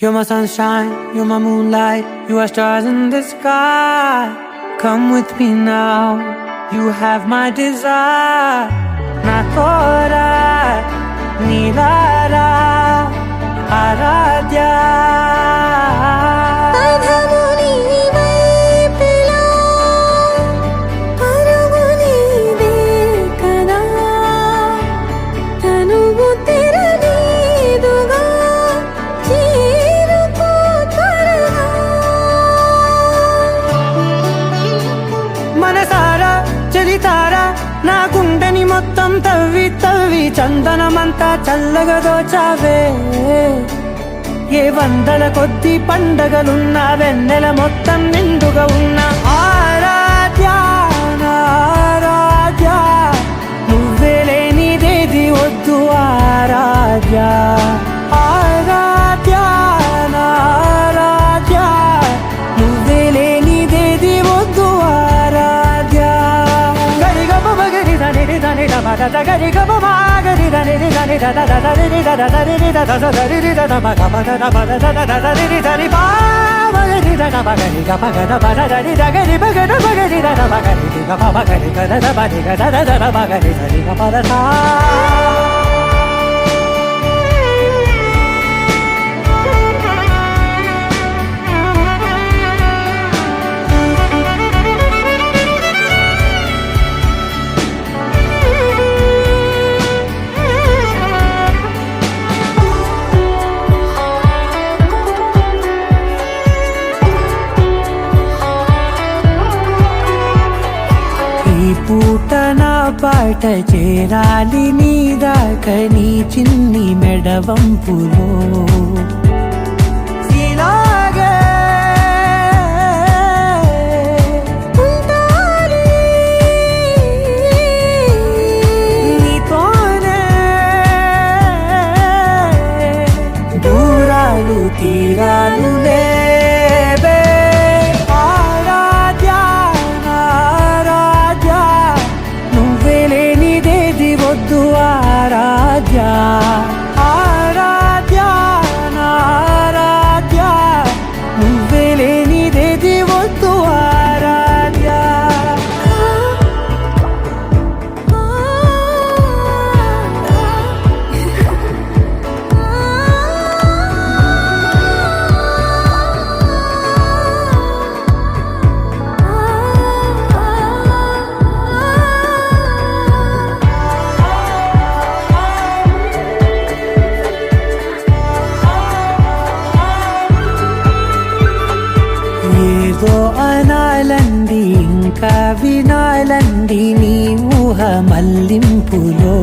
You're my sunshine, you're my moonlight, you are stars in the sky. Come with me now, you have my desire. Na tora nilara aradhya. మనసారా చలితారా నా గుండెని మొత్తం తవ్వి తవ్వి చందనమంతా చల్లగా దోచావే. ఏ వందల కొద్ది పండగలున్నా వెన్నెల మొత్తం నిండుగా ఉన్న ఆరాధ్య నా ఆరాధ్య, నువ్వే లేనిదేది వద్దు ఆరాధ్య. ఆరాధ్య నా ఆరాధ్య, నువ్వే లేనిదేది వద్దు ఆరాధ్య. గరిగమ మగరి దని దని దమద గరి గమ మగరి దని దని దద దరి దద దరి దద దరి దద మగ మగ దద దద దరి దరి బా మగరి దద మగరి గమ గద బద దరి దగరి మగద మగరి దద మగరి గమ మగరి గద దబరి గద దద మగరి దరి గమ దద. ఈ పూట నా పాట చేరాలి నీ దాకా నీ చిన్ని మెడవంపులో. ఇలాగే నీతోనే దూరాలు తీరాలు లేవే. ఆరాధ్య నా ఆరాధ్య, నువ్వే లేనిదేది వద్దు ఆరాధ్య. ఆరాధ్య నా ఆరాధ్య, నువ్వే లేనిదేది వద్దు ఆరాధ్య. ఏదో అనాలంది ఇంకా వినాలంది నీ ఊహ మల్లింపులో.